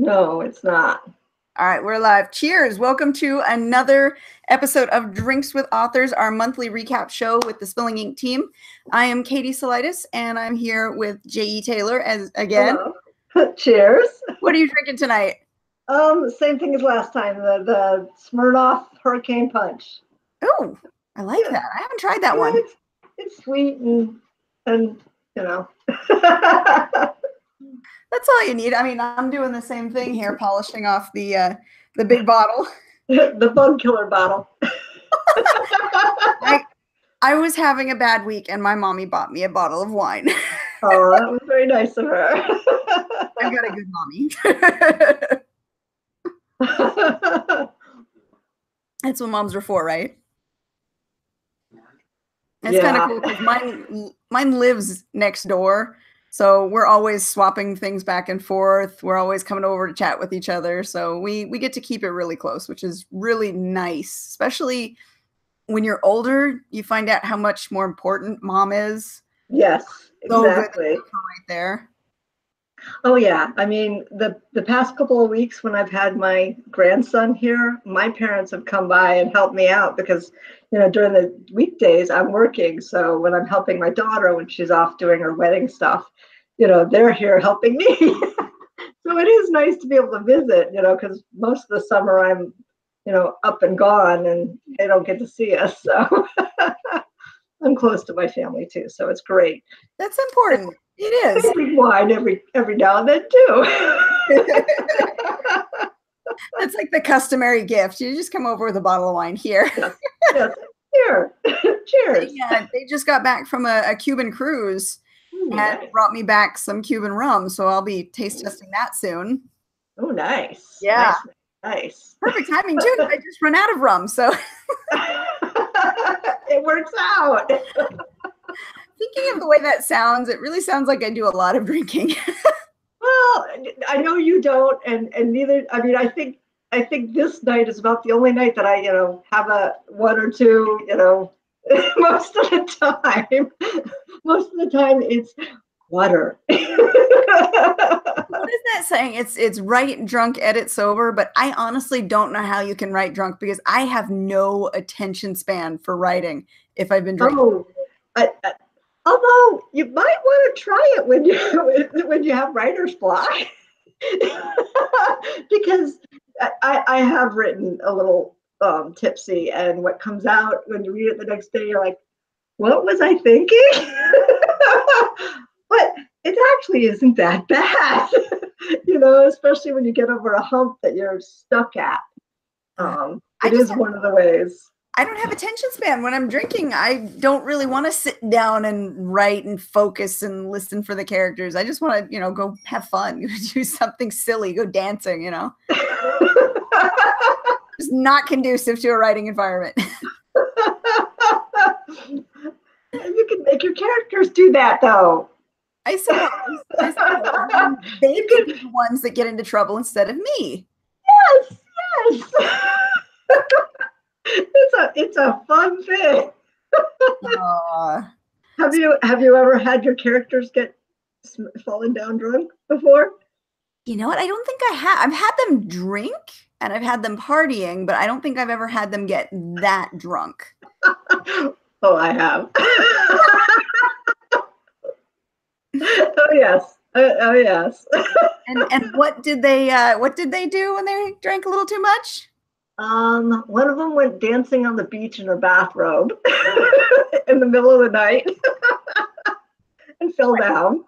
No, it's not. All right, we're live. Cheers. Welcome to another episode of Drinks with Authors, our monthly recap show with the Spilling Ink team. I am Katie Solitis, and I'm here with J.E. Taylor as again. Hello. Cheers. What are you drinking tonight? Same thing as last time, the Smirnoff Hurricane Punch. Oh, I like that. I haven't tried that one. It's sweet and you know. That's all you need. I mean, I'm doing the same thing here, polishing off the big bottle. The bug killer bottle. I was having a bad week, and my mommy bought me a bottle of wine. Oh, that was very nice of her. I've got a good mommy. That's what moms are for, right? It's kind of cool because mine lives next door. So we're always swapping things back and forth. We're always coming over to chat with each other. So we get to keep it really close, which is really nice. Especially when you're older, you find out how much more important mom is. Yes, exactly. So right there. Oh yeah. I mean, the past couple of weeks when I've had my grandson here, my parents have come by and helped me out because, during the weekdays I'm working. So when I'm helping my daughter when she's off doing her wedding stuff, they're here helping me. So it is nice to be able to visit, because most of the summer I'm, up and gone and they don't get to see us. So I'm close to my family too. So it's great. That's important. It is. I drink wine every now and then too. That's like the customary gift. You just come over with a bottle of wine here. Yes. Here. Cheers. Yeah, they just got back from a Cuban cruise and brought me back some Cuban rum. So I'll be taste testing that soon. Oh, nice. Yeah. Nice. Perfect timing too. I just run out of rum. So it works out. Thinking of the way that sounds, it really sounds like I do a lot of drinking. Well, I know you don't, and neither. I mean, I think this night is about the only night that I, have a one or two, most of the time. Most of the time, it's water. What is that saying? It's write drunk, edit sober, but I honestly don't know how you can write drunk because I have no attention span for writing if I've been drinking. Oh, although you might want to try it when you have writer's block, because I have written a little tipsy, and what comes out when you read it the next day, you're like, what was I thinking? But it actually isn't that bad, especially when you get over a hump that you're stuck at. It is one of the ways. I don't have attention span when I'm drinking. I don't really want to sit down and write and focus and listen for the characters. I just want to, go have fun, do something silly, go dancing, It's not conducive to a writing environment. You can make your characters do that, though. I suppose. They could be the ones that get into trouble instead of me. Yes. It's a fun thing. Have you ever had your characters get fallen down drunk before? You know what? I don't think I have. I've had them drink and I've had them partying, but I don't think I've ever had them get that drunk. Oh, I have. Oh yes. Oh yes. And what did they do when they drank a little too much? One of them went dancing on the beach in her bathrobe in the middle of the night and fell down.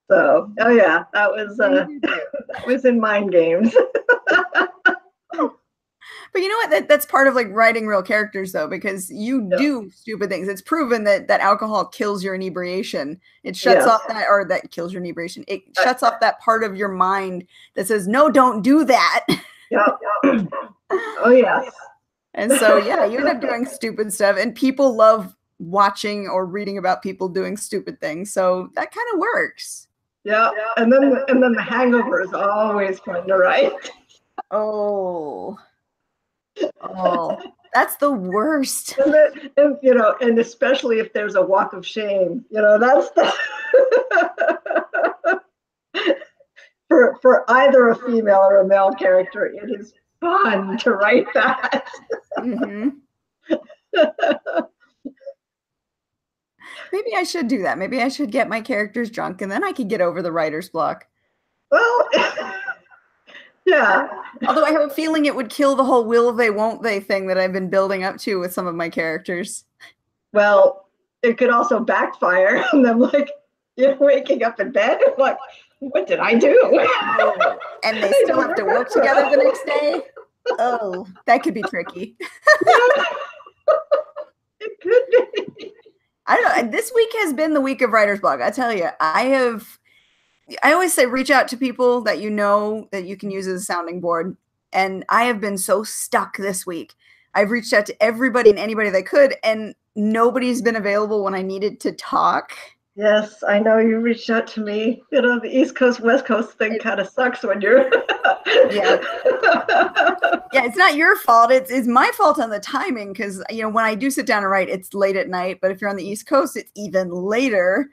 So, oh yeah, that was in Mind Games. But you know what? That's part of like writing real characters, though, because you do stupid things. It's proven that alcohol kills your inebriation. It shuts off that kills your inebriation. It shuts off that part of your mind that says, no, don't do that. Yeah. Oh, yes. And so, yeah, you end up doing stupid stuff, and people love watching or reading about people doing stupid things. So that kind of works. Yeah. And then the hangover is always fun to write. Oh, that's the worst. And especially if there's a walk of shame, that's the For either a female or a male character, it is fun to write that. Mm-hmm. Maybe I should do that. Maybe I should get my characters drunk and then I could get over the writer's block. Well, yeah. Although I have a feeling it would kill the whole will they, won't they thing that I've been building up to with some of my characters. Well, it could also backfire and I'm like, you're waking up in bed. I'm like, what did I do? Oh, and they still have to work together the next day. Oh, that could be tricky. It could be. I don't know. This week has been the week of writer's block. I tell you, I always say reach out to people that you know that you can use as a sounding board. And I have been so stuck this week. I've reached out to everybody and anybody that could, and nobody's been available when I needed to talk. Yes, I know you reached out to me. You know, the East Coast, West Coast thing kind of sucks when you're. Yeah. Yeah, it's not your fault. It's my fault on the timing because, you know, when I do sit down and write, it's late at night. But if you're on the East Coast, it's even later.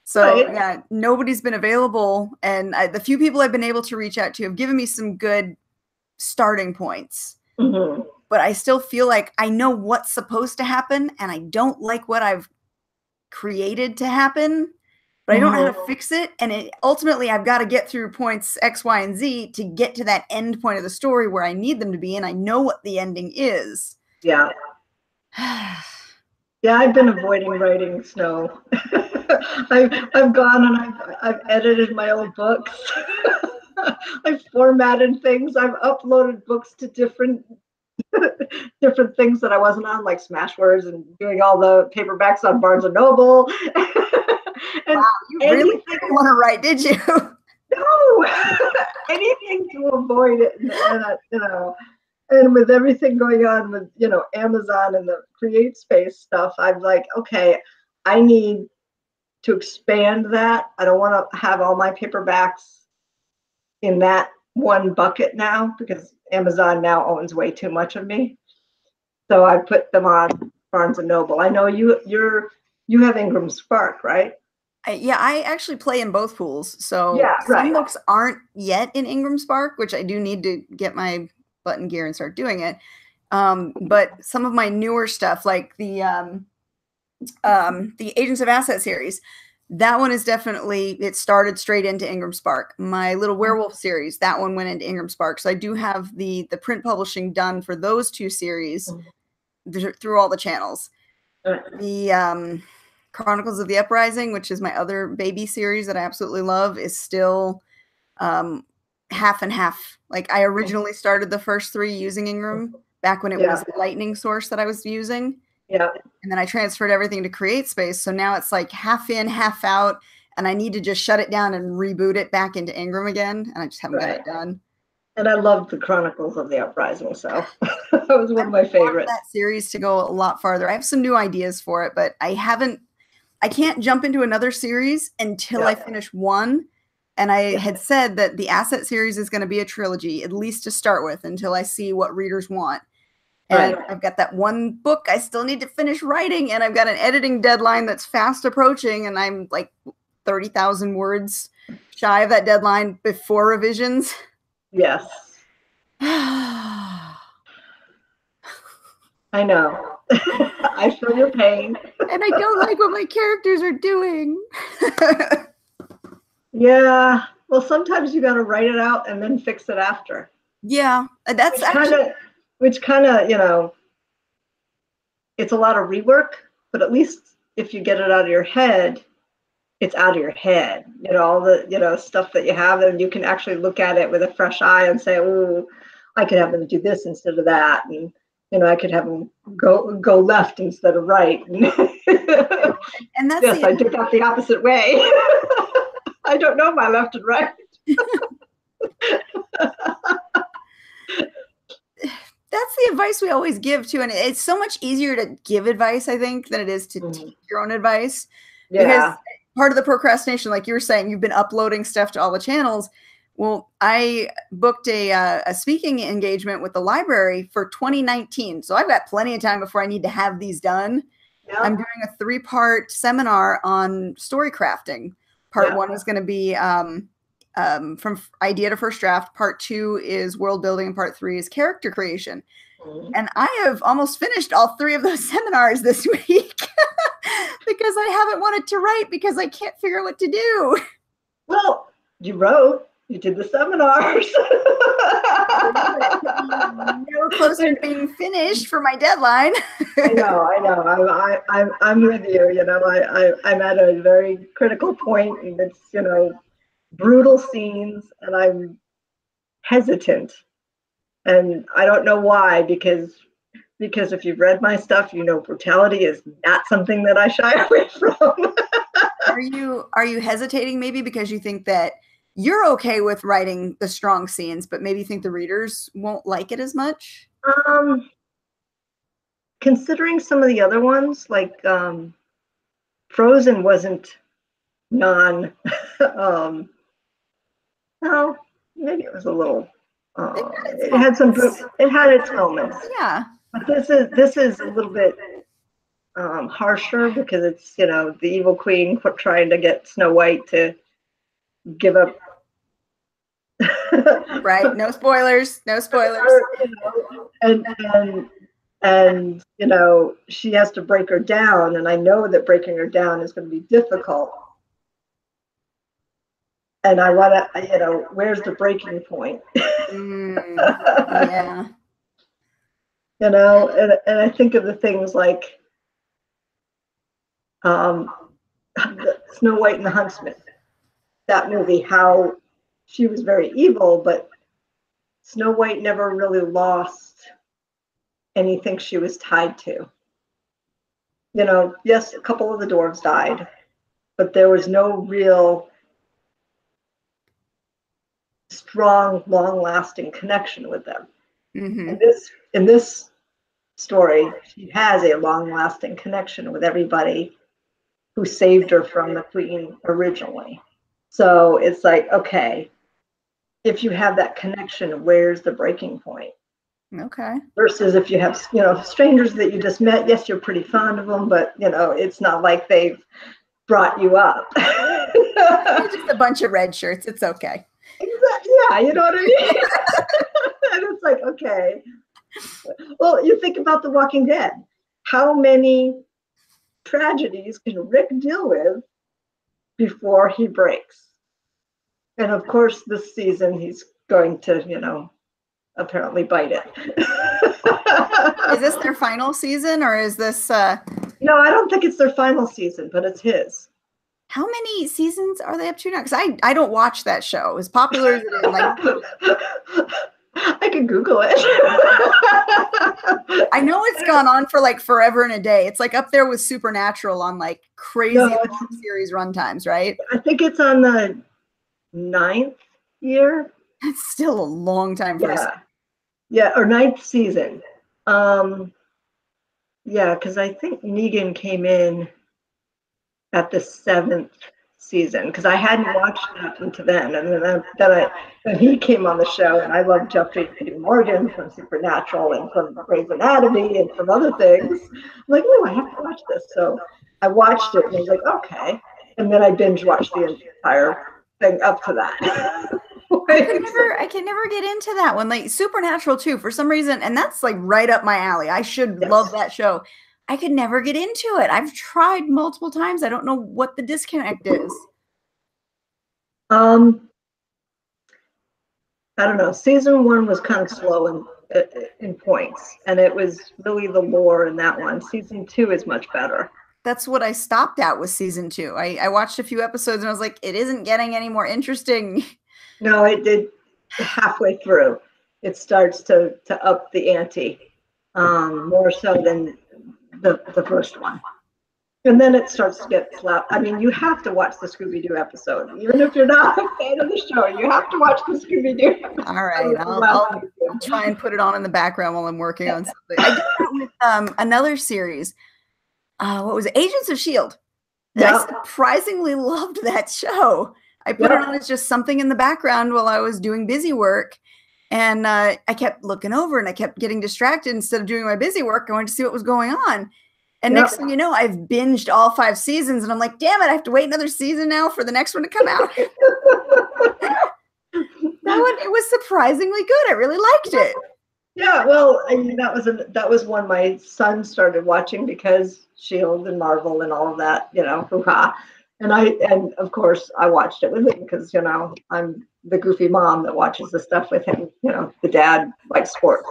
So, Right. yeah, nobody's been available. And the few people I've been able to reach out to have given me some good starting points. Mm-hmm. But I still feel like I know what's supposed to happen and I don't like what I've created to happen, but I don't know how to fix it. And ultimately, I've got to get through points X, Y, and Z to get to that end point of the story where I need them to be. And I know what the ending is. Yeah. Yeah, I've been avoiding writing Snow. I've gone and I've edited my old books. I've formatted things. I've uploaded books to different things that I wasn't on, like Smashwords, and doing all the paperbacks on Barnes and Noble. And wow, you really didn't want to write, did you? No, anything to avoid it, and you know. And with everything going on with, you know, Amazon and the Create Space stuff, I'm like, okay, I need to expand that. I don't want to have all my paperbacks in that one bucket now because Amazon now owns way too much of me. So I put them on Barnes and Noble. I know you have Ingram Spark, right? Yeah, I actually play in both pools. So Yeah, right. some books aren't yet in Ingram Spark, which I do need to get my button gear and start doing it. But some of my newer stuff, like the Agents of Asset series, that one is definitely, it started straight into Ingram Spark. My Little Werewolf series, that one went into Ingram Spark. So I do have the print publishing done for those two series through all the channels. The Chronicles of the Uprising, which is my other baby series that I absolutely love, is still half and half. Like I originally started the first 3 using Ingram back when it was the Lightning source that I was using. Yeah. And then I transferred everything to Create Space. So now it's like half in, half out. And I need to just shut it down and reboot it back into Ingram again. And I just haven't got it done. And I loved the Chronicles of the Uprising. So that was one of my favorites. That series to go a lot farther. I have some new ideas for it, but I can't jump into another series until I finish one. And I had said that the Asset series is going to be a trilogy, at least to start with, until I see what readers want. And I've got that one book I still need to finish writing, and I've got an editing deadline that's fast approaching, and I'm like 30,000 words shy of that deadline before revisions. Yes. I know. I feel your pain. And I don't like what my characters are doing. Yeah. Well, sometimes you got to write it out and then fix it after. Yeah. That's which kind of, you know, it's a lot of rework, but at least if you get it out of your head, it's out of your head. You know, all the, you know, stuff that you have, and you can actually look at it with a fresh eye and say, oh, I could have them do this instead of that. And, you know, I could have them go left instead of right. And that's yes, I did that the opposite way. I don't know my left and right. That's the advice we always give too. And it's so much easier to give advice, I think, than it is to take your own advice. Yeah. Because part of the procrastination, like you were saying, you've been uploading stuff to all the channels. Well, I booked a speaking engagement with the library for 2019. So I've got plenty of time before I need to have these done. Yeah. I'm doing a 3-part seminar on story crafting. Part 1 is going to be from idea to first draft. Part 2 is world building, and part 3 is character creation. And I have almost finished all 3 of those seminars this week because I haven't wanted to write because I can't figure out what to do. Well, you wrote, you did the seminars. No closer to being finished for my deadline. I know. I'm with you. You know, I'm at a very critical point, and it's, you know, brutal scenes, and I'm hesitant, and I don't know why, because if you've read my stuff, you know brutality is not something that I shy away from. Are you hesitating maybe because you think that you're okay with writing the strong scenes, but maybe you think the readers won't like it as much? Considering some of the other ones, like Frozen wasn't no, maybe it was a little. It had its moments. Yeah. But this is a little bit harsher because it's, you know, the evil queen trying to get Snow White to give up. Right. No spoilers. No spoilers. You know, and you know, she has to break her down, and I know that breaking her down is going to be difficult. And I want to, you know, where's the breaking point? Yeah. You know, and I think of the things like Snow White and the Huntsman, that movie, how she was very evil, but Snow White never really lost anything she was tied to. You know, yes, a couple of the dwarves died, but there was no real strong, long-lasting connection with them. Mm-hmm. In this story, she has a long-lasting connection with everybody who saved her from the queen originally. So it's like, okay, if you have that connection, where's the breaking point? Okay. Versus if you have, you know, strangers that you just met, yes, you're pretty fond of them, but, you know, it's not like they've brought you up. It's just a bunch of red shirts. It's okay. Exactly. Yeah, you know what I mean? And it's like, okay. Well, you think about The Walking Dead. How many tragedies can Rick deal with before he breaks? And of course, this season he's going to, you know, apparently bite it. Is this their final season, or is this No, I don't think it's their final season, but it's his. How many seasons are they up to now? Because I don't watch that show. As popular as it is, like, I can Google it. I know it's gone on for like forever and a day. It's like up there with Supernatural on like crazy series runtimes, right? I think it's on the 9th year. That's still a long time for us. Yeah, or 9th season. Yeah, because I think Negan came in at the 7th season, because I hadn't watched it up until then, and then he came on the show, and I love Jeffrey Dean Morgan from Supernatural and from Grey's Anatomy and from other things. I'm like, oh, I have to watch this. So I watched it, and I was like, okay, and then I binge watched the entire thing up to that. I can never get into that one. Like Supernatural too, for some reason, and that's like right up my alley. I should love that show. I could never get into it. I've tried multiple times. I don't know what the disconnect is. I don't know. Season 1 was kind of slow in points, and it was really the lore in that one. Season 2 is much better. That's what I stopped at with season 2. I watched a few episodes and I was like, it isn't getting any more interesting. No, it did. Halfway through, it starts to up the ante, more so than the first one. And then it starts to get slapped. I mean, you have to watch the Scooby-Doo episode. Even if you're not a fan of the show, you have to watch the Scooby-Doo episode. All right. I'll try and put it on in the background while I'm working on something. I did that with another series. What was it? Agents of S.H.I.E.L.D. Yeah. I surprisingly loved that show. I put it on as just something in the background while I was doing busy work. And I kept looking over and I kept getting distracted instead of doing my busy work, going to see what was going on. And next thing you know, I've binged all 5 seasons, and I'm like, damn it, I have to wait another season now for the next one to come out. That one, it was surprisingly good. I really liked it. Yeah, well, I mean, that was one my son started watching because Shield and Marvel and all of that, hoo-ha. And of course I watched it with him because, I'm the goofy mom that watches the stuff with him. The dad likes sports.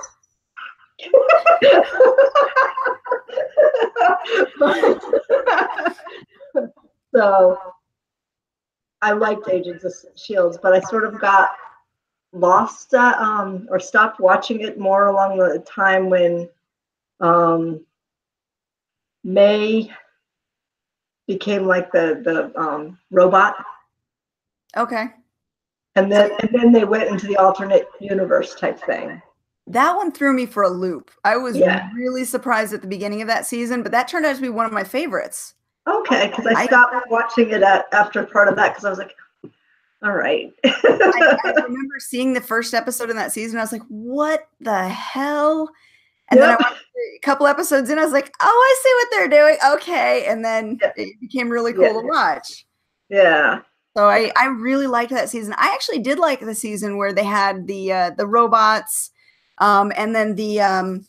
So I liked Agents of Shields, but I sort of got lost or stopped watching it more along the time when May became like the robot. Okay. And then they went into the alternate universe type thing. That one threw me for a loop. I was really surprised at the beginning of that season, but that turned out to be one of my favorites. Okay, because I stopped watching it after part of that because I was like, all right. I remember seeing the first episode in that season. I was like, what the hell? And then I watched a couple episodes in. I was like, oh, I see what they're doing. Okay. And then it became really cool to watch. Yeah. So I really liked that season. I actually did like the season where they had the robots, and then the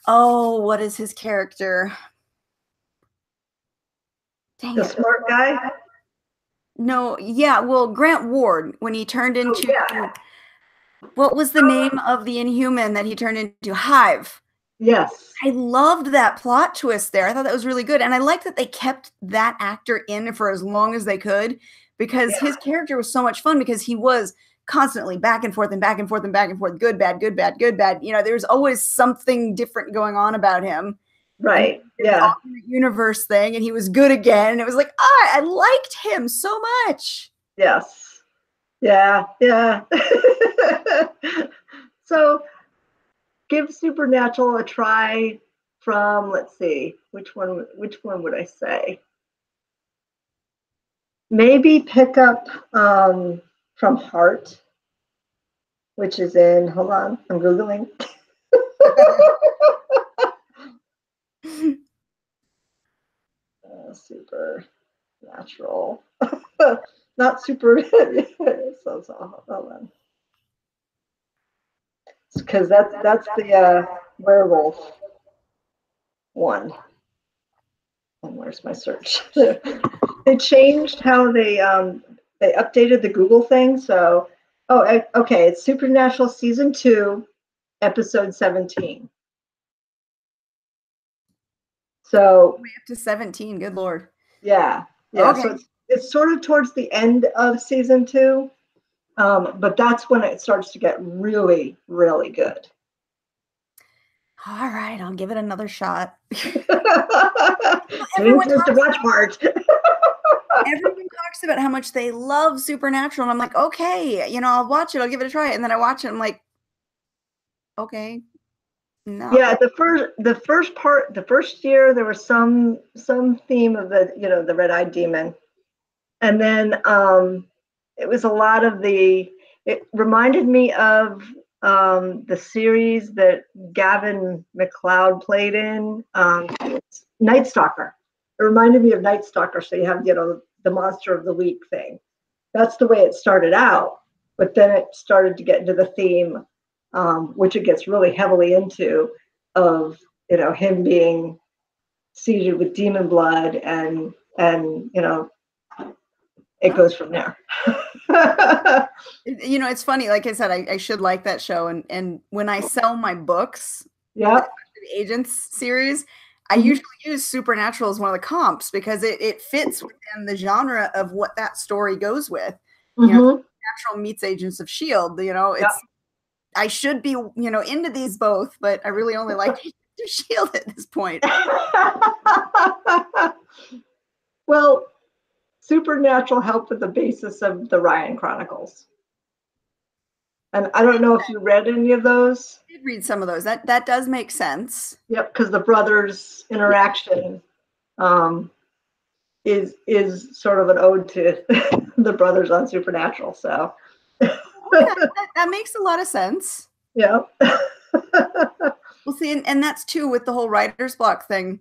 what is his character? Dang the smart guy? No, yeah, well, Grant Ward, when he turned into what was the name of the Inhuman that he turned into? Hive. Yes. I loved that plot twist there. I thought that was really good. And I liked that they kept that actor in for as long as they could because his character was so much fun because he was constantly back and forth and back and forth and back and forth. Good, bad, good, bad, good, bad. There's always something different going on about him. Right. Yeah. Universe thing. And he was good again. And it was like, I liked him so much. Yes. Yeah. Yeah. So give Supernatural a try from, let's see, which one would I say? Maybe pick up from Heart, which is in, hold on, I'm Googling. Supernatural. Not super. So hold on. Because that's the werewolf one. And where's my search? They changed how they updated the Google thing. So, okay, it's Supernatural season 2, episode 17. So way up to 17. Good Lord. Yeah. Okay. So it's sort of towards the end of season 2. But that's when it starts to get really, really good. All right, I'll give it another shot. Everyone talks to watch part. Everyone talks about how much they love Supernatural, and I'm like, okay, I'll watch it. I'll give it a try. And then I watch it. And I'm like, okay, no. Yeah, the first year there was some theme of the red-eyed demon, and then it was a lot of it reminded me of the series that Gavin MacLeod played in, Night Stalker. It reminded me of Night Stalker. So you have, the monster of the week thing. That's the way it started out. But then it started to get into the theme, which it gets really heavily into, of, him being seeded with demon blood and it goes from there. It's funny. Like I said, I should like that show. And when I sell my books, the Agents series, I usually use Supernatural as one of the comps because it fits within the genre of what that story goes with. Supernatural meets Agents of S.H.I.E.L.D. I should be, into these both, but I really only like Agents of S.H.I.E.L.D. at this point. Well, Supernatural helped with the basis of the Ryan Chronicles. And I don't know if you read any of those. I did read some of those. That does make sense. Yep, because the brothers' interaction is sort of an ode to the brothers on Supernatural. So that makes a lot of sense. Yeah. Well, see, and that's too with the whole writer's block thing.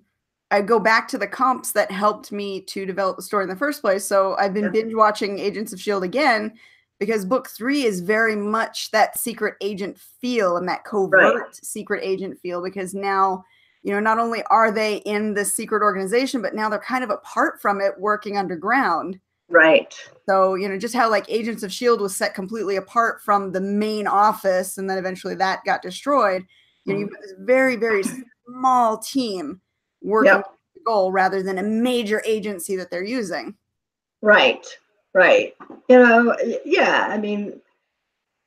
I go back to the comps that helped me to develop the story in the first place. So I've been binge watching Agents of S.H.I.E.L.D. again because book 3 is very much that secret agent feel and that covert secret agent feel, because now, you know, not only are they in the secret organization, but now they're kind of apart from it, working underground. Right. So, you know, just how like Agents of S.H.I.E.L.D. was set completely apart from the main office, and then eventually that got destroyed. You know, you've got this very, very small team working Yep. the goal rather than a major agency that they're using. Right. Right. You know, yeah, I mean,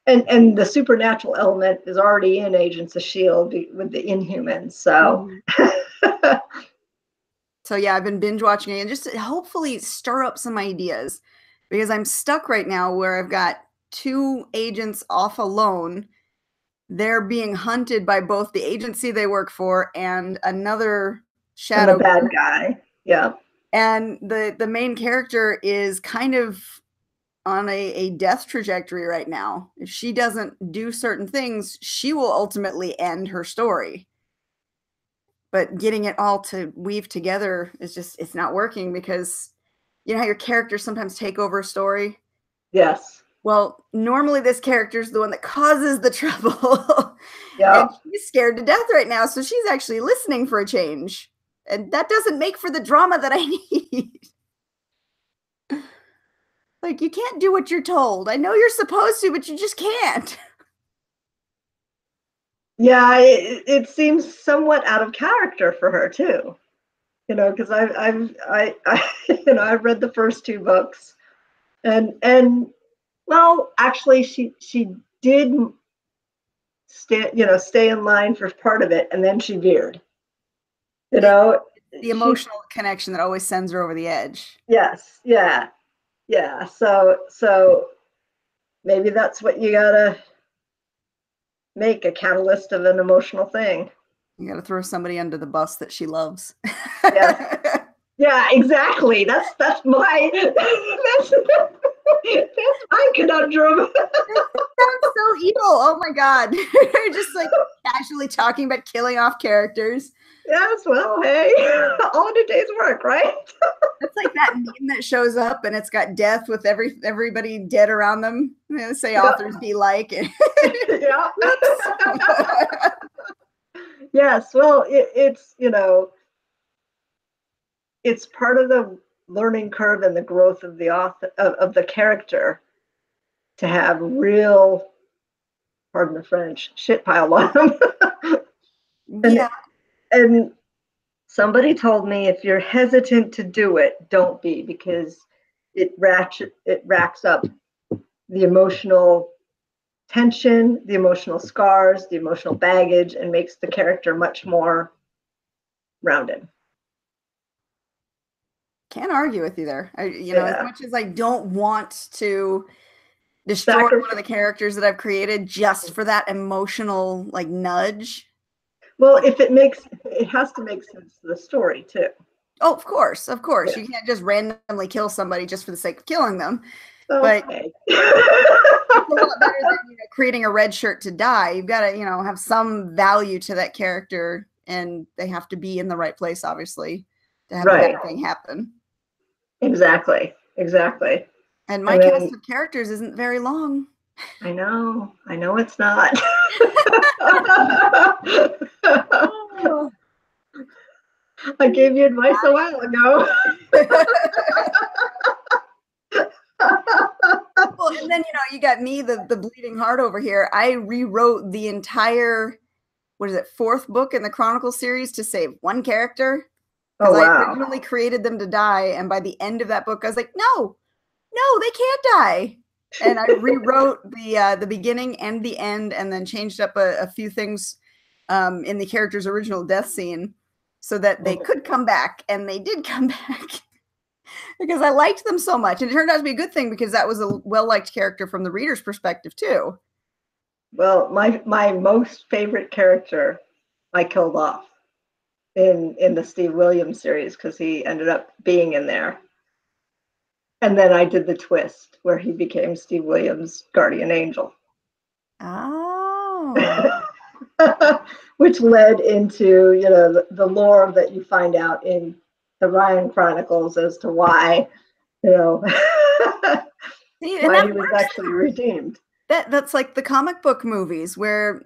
and the supernatural element is already in Agents of S.H.I.E.L.D. with the Inhumans. So, So yeah, I've been binge watching it and just to hopefully stir up some ideas, because I'm stuck right now where I've got 2 agents off alone. They're being hunted by both the agency they work for and another shadow and the bad guy. Yeah. And the main character is kind of on a death trajectory right now. If she doesn't do certain things, she will ultimately end her story. But getting it all to weave together is just, it's not working, because you know how your characters sometimes take over a story? Yes. Well, normally this character is the one that causes the trouble. Yeah. And she's scared to death right now, so she's actually listening for a change. And that doesn't make for the drama that I need. Like, you can't do what you're told. I know you're supposed to, but you just can't. Yeah, it seems somewhat out of character for her too. You know, because you know, I've read the first 2 books, and well, actually, she did stay in line for part of it, and then she veered. You know, The emotional connection that always sends her over the edge. Yes, yeah, yeah. So maybe that's what you gotta make, a catalyst of an emotional thing. You got to throw somebody under the bus that she loves. Yes. Yeah, exactly. That's my that's my conundrum. Sounds so evil. Oh my god. Just like casually talking about killing off characters. Yes, well, hey, all in a day's work, right? It's like that meme that shows up and it's got death with everybody dead around them. You know, say authors be like. Yeah. Yes, well, it's, you know, it's part of the learning curve and the growth of the author of the character to have real, pardon the French, shit piled on them. Yeah. And somebody told me, if you're hesitant to do it, don't be, because it racks up the emotional tension, the emotional scars, the emotional baggage, and makes the character much more rounded. Can't argue with you there. You know, as much as I don't want to destroy one of the characters that I've created just for that emotional like nudge. Well, if it has to make sense to the story too. Oh, of course, of course. Yeah. You can't just randomly kill somebody just for the sake of killing them. Okay. But it's a lot better than, you know, creating a red shirt to die. You've got to, you know, have some value to that character, and they have to be in the right place, obviously, to have the bad thing happen. Exactly. Exactly. And my cast of characters isn't very long. I know it's not. I gave you advice a while ago. Well, and then, you know, you got me, the bleeding heart over here. I rewrote the entire, what is it, 4th book in the Chronicle series to save one character. Because I originally created them to die, and by the end of that book, I was like, no, they can't die. And I rewrote the beginning and the end, and then changed up a few things in the character's original death scene so that they could come back, and they did come back. Because I liked them so much. And it turned out to be a good thing, because that was a well-liked character from the reader's perspective too. Well, my most favorite character I killed off in the Steve Williams series, because he ended up being in there. And then I did the twist where he became Steve Williams' guardian angel. Oh. which led into, the lore that you find out in the Ryan Chronicles as to why, you know, See, and why that he was works. actually redeemed. That's like the comic book movies where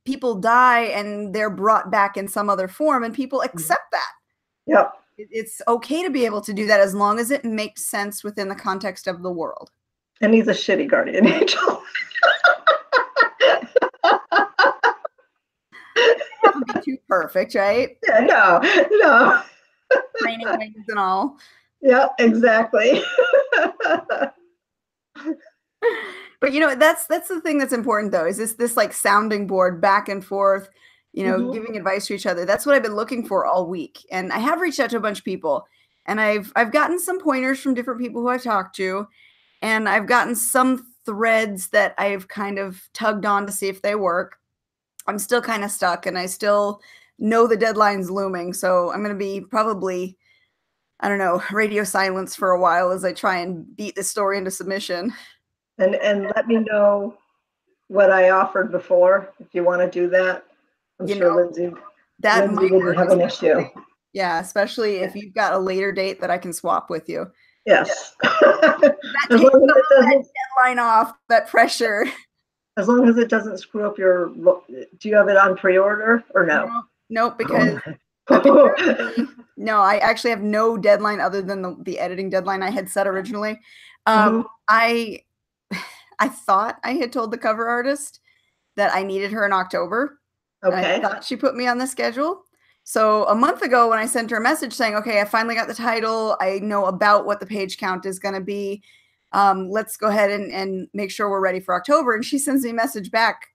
people die and they're brought back in some other form, and people accept that. Yep. It's okay to be able to do that as long as it makes sense within the context of the world. And he's a shitty guardian angel. That would be too perfect, right? Yeah, no. Training wings and all. Yeah, exactly. But that's the thing that's important though, is this like sounding board back and forth, giving advice to each other. That's what I've been looking for all week. And I have reached out to a bunch of people, and I've gotten some pointers from different people who I've talked to, and I've gotten some threads that I've kind of tugged on to see if they work. I'm still kind of stuck, and I still know the deadline's looming. So I'm going to be probably, I don't know, radio silence for a while as I try and beat this story into submission. And let me know what I offered before if you want to do that. I'm sure Lindsay wouldn't have an issue. Yeah, especially if you've got a later date that I can swap with you. Yes. That takes that deadline off, that pressure. As long as it doesn't screw up your. Do you have it on pre-order or no? Nope, because no, I actually have no deadline other than the editing deadline I had set originally. I thought I had told the cover artist that I needed her in October. Okay. I thought she put me on the schedule. So a month ago when I sent her a message saying, okay, I finally got the title, I know about what the page count is going to be. Let's go ahead and make sure we're ready for October. And she sends me a message back.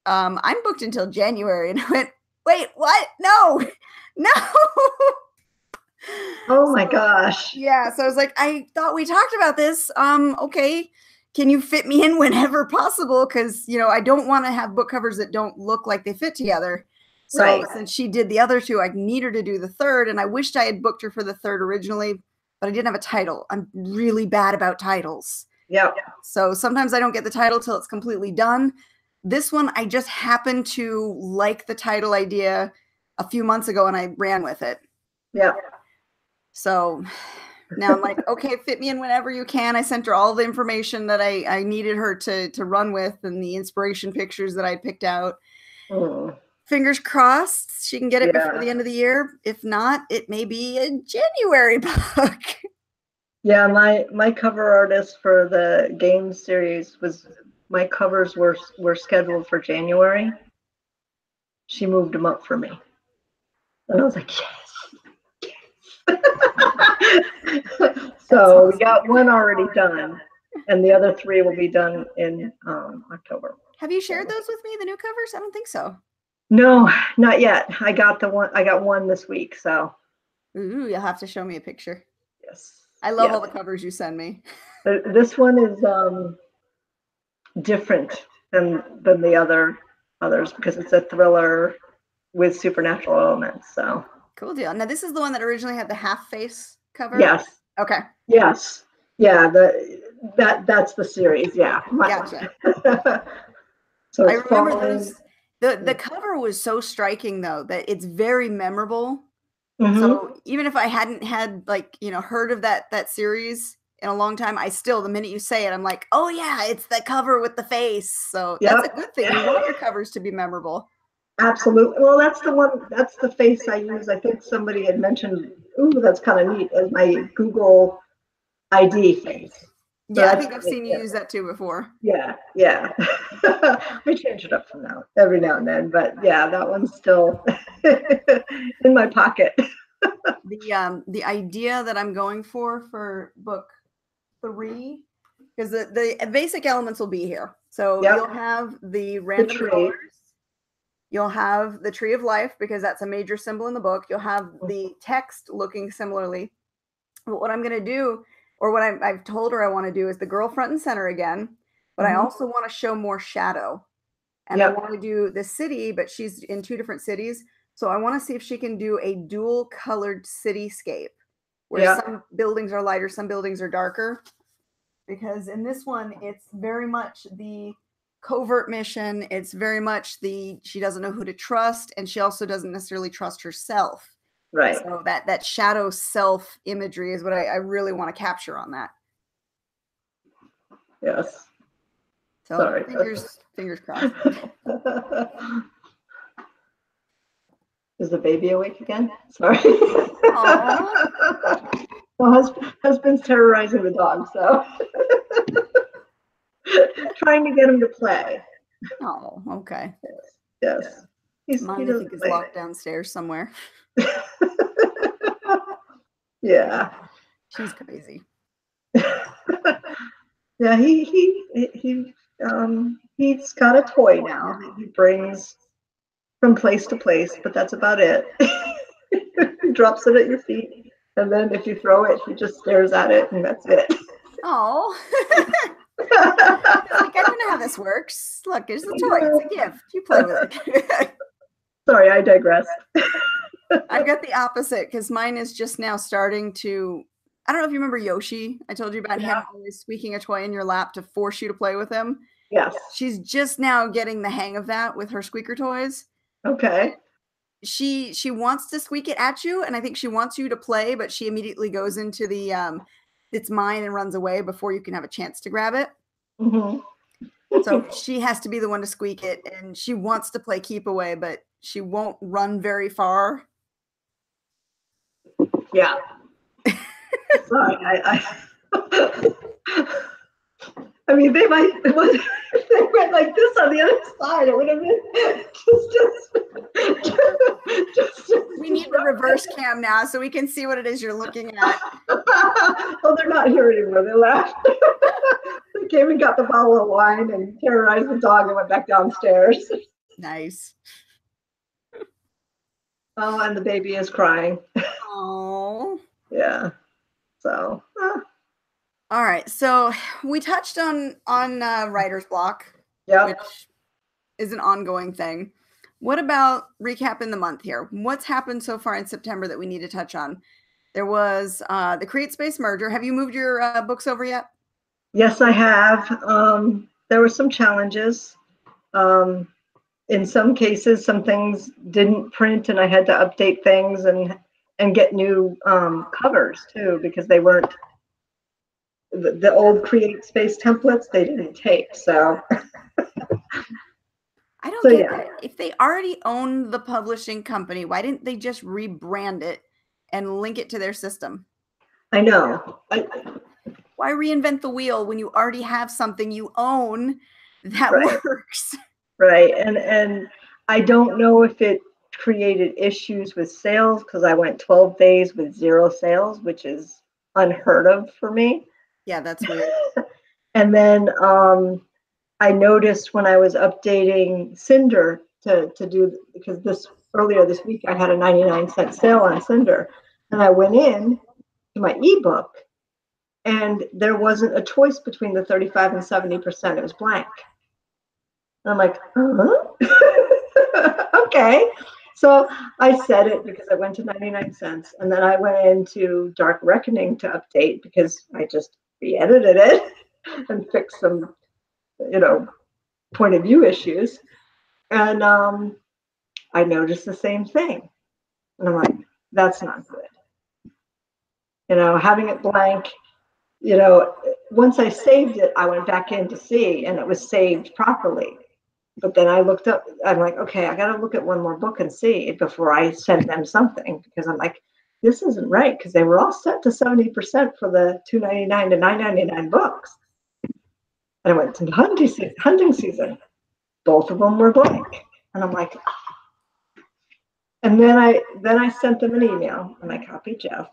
I'm booked until January. And I went, wait, what? No. Oh my gosh. Yeah. So I was like, I thought we talked about this. Okay. Can you fit me in whenever possible? Because, I don't want to have book covers that don't look like they fit together. So since she did the other two, I need her to do the third. And I wished I had booked her for the third originally, but I didn't have a title. I'm really bad about titles. Yeah. So sometimes I don't get the title till it's completely done. This one, I just happened to like the title idea a few months ago and I ran with it. Yeah. So now I'm like, okay, fit me in whenever you can. I sent her all the information that I needed her to run with and the inspiration pictures that I picked out. Fingers crossed she can get it before the end of the year. If not, it may be a January book. Yeah, my cover artist for the game series my covers were scheduled for January. She moved them up for me. And I was like, yes. So we got one already done, and the other 3 will be done in October. Have you shared those with me, the new covers? I don't think so. No, not yet. I got one this week, so. Ooh, you'll have to show me a picture. Yes. I love all the covers you send me. This one is different than the others because it's a thriller with supernatural elements. So cool deal. Now this is the one that originally had the half face cover. Yes. Okay. Yes. Yeah. That's the series. Yeah. Gotcha. So I remember those. The cover was so striking though that it's very memorable. So even if I hadn't had heard of that series in a long time, I still, the minute you say it, I'm like, oh yeah, it's the cover with the face. So that's a good thing. You want your covers to be memorable. Absolutely. Well, that's the face I use. I think somebody had mentioned, ooh, that's kind of neat, as my Google ID face. Yeah, I think I've seen you use that too before. Yeah. We change it up from every now and then, but yeah, that one's still in my pocket. The idea that I'm going for book 3, because the basic elements will be here. So you'll have the random colors. You'll have the tree of life because that's a major symbol in the book. You'll have the text looking similarly. But what I'm going to do, or what I've told her I want to do, is the girl front and center again. But I also want to show more shadow. And I want to do the city, but she's in 2 different cities. So I want to see if she can do a dual colored cityscape where some buildings are lighter, some buildings are darker. Because in this one, it's very much the covert mission. It's very much she doesn't know who to trust, and she also doesn't necessarily trust herself. Right. So that shadow self imagery is what I really want to capture on that. Yes. So sorry. Fingers crossed. Is the baby awake again? Sorry. Well, husband's terrorizing the dog, so trying to get him to play. Oh, okay. Yes. Mine, I think, is locked downstairs somewhere. Yeah. She's crazy. Yeah, he's got a toy now that he brings from place to place, but that's about it. He drops it at your feet, and then if you throw it, he just stares at it, and that's it. Oh. Like, I don't know how this works. Look, it's a toy. It's a gift. You play with it. Sorry, I digress. I've got the opposite because mine is just now starting to. I don't know if you remember Yoshi. I told you about him always squeaking a toy in your lap to force you to play with him. Yes. She's just now getting the hang of that with her squeaker toys. Okay. She wants to squeak it at you, and I think she wants you to play, but she immediately goes into the it's mine and runs away before you can have a chance to grab it. Mm-hmm. So she has to be the one to squeak it, and she wants to play keep away, but she won't run very far. Yeah. Sorry, I mean, they might. If they went like this on the other side, it would have been just. We need the reverse cam now so we can see what it is you're looking at. Well, they're not here anymore. They left. They came and got the bottle of wine and terrorized the dog and went back downstairs. Nice. Oh, and the baby is crying. Oh. Yeah. So. All right. So we touched on writer's block, which is an ongoing thing. What about recapping the month here? What's happened so far in September that we need to touch on? There was the CreateSpace merger. Have you moved your books over yet? Yes, I have. There were some challenges. In some cases, some things didn't print, and I had to update things and get new covers too, because they weren't the old CreateSpace templates. They didn't take. So I don't get that. If they already own the publishing company, why didn't they just rebrand it and link it to their system? I know. Why reinvent the wheel when you already have something you own that works? Right. And I don't know if it created issues with sales, because I went 12 days with 0 sales, which is unheard of for me. Yeah, that's weird. And then I noticed when I was updating Cinder to do, because earlier this week I had a 99-cent sale on Cinder, and I went in to my ebook, and there wasn't a choice between the 35 and 70%. It was blank. And I'm like, okay. So I set it because I went to 99 cents, and then I went into Dark Reckoning to update because I just re-edited it and fixed some, point of view issues. And I noticed the same thing. And I'm like, that's not good. Having it blank, once I saved it, I went back in to see, and it was saved properly. But then I looked up, I'm like, okay, I got to look at one more book and see before I send them something, because I'm like, this isn't right, because they were all set to 70% for the $2.99 to $9.99 books. And I went to hunting season. Both of them were blank. And I'm like, oh. And then I sent them an email, and I copied Jeff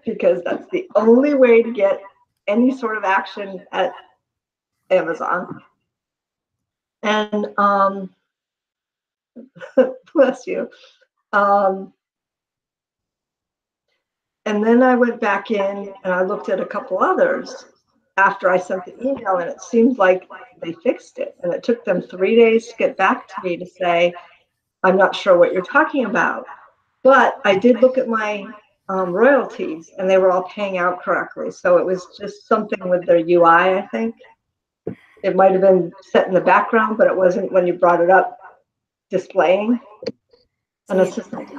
because that's the only way to get any sort of action at Amazon. And bless you. And then I went back in and I looked at a couple others after I sent the email, and it seems like they fixed it. And it took them 3 days to get back to me to say, I'm not sure what you're talking about. But I did look at my royalties, and they were all paying out correctly. So it was just something with their UI, I think. it might have been set in the background, but it wasn't when you brought it up displaying an See, assistant.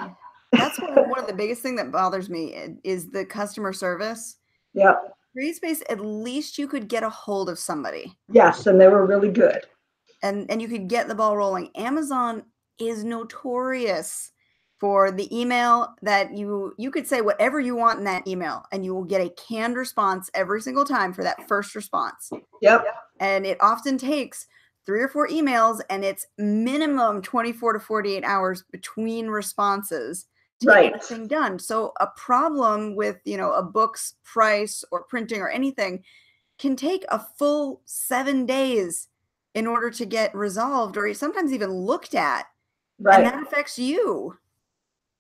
that's one of the biggest thing that bothers me is the customer service. Yep. CreateSpace, at least you could get a hold of somebody. Yes, and they were really good. And you could get the ball rolling. Amazon is notorious for the email that you could say whatever you want in that email, and you will get a canned response every single time for that first response. Yep. And it often takes 3 or 4 emails, and it's minimum 24 to 48 hours between responses to get anything done. So a problem with, a book's price or printing or anything can take a full 7 days in order to get resolved, or sometimes even looked at. Right. And that affects you.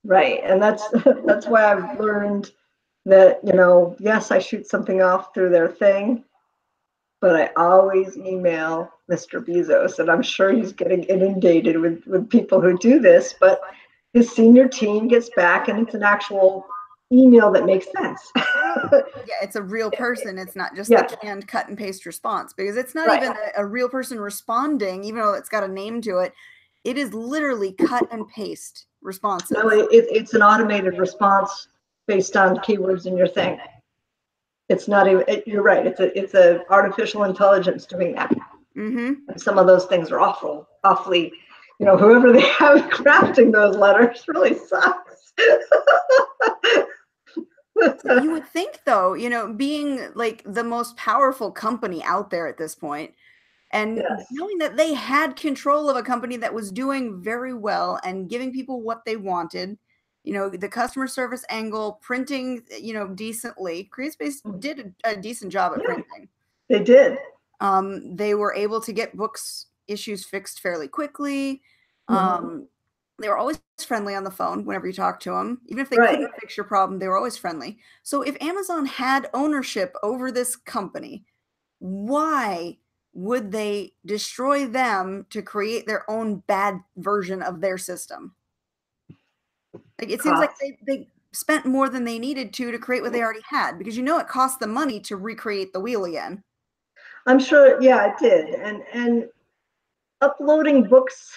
Right. And that's why I've learned that, yes, I shoot something off through their thing, but I always email Mr. Bezos, and I'm sure he's getting inundated with people who do this, but his senior team gets back and it's an actual email that makes sense. Yeah, it's a real person. It's not just the canned cut and paste response, because it's not even a real person responding, even though it's got a name to it. It is literally cut and paste responses. No, it's an automated response based on keywords in your thing. It's not even, you're right. It's a artificial intelligence doing that. Mm-hmm. Some of those things are awfully, whoever they have crafting those letters really sucks. You would think, though, being like the most powerful company out there at this point, and knowing that they had control of a company that was doing very well and giving people what they wanted, the customer service angle, printing, decently. CreateSpace did a decent job at printing. They did. They were able to get books issues fixed fairly quickly. They were always friendly on the phone whenever you talk to them. Even if they couldn't fix your problem, they were always friendly. So if Amazon had ownership over this company, why would they destroy them to create their own bad version of their system? Like, it seems like they spent more than they needed to create what they already had, because it cost them money to recreate the wheel again. I'm sure, yeah, it did. And uploading books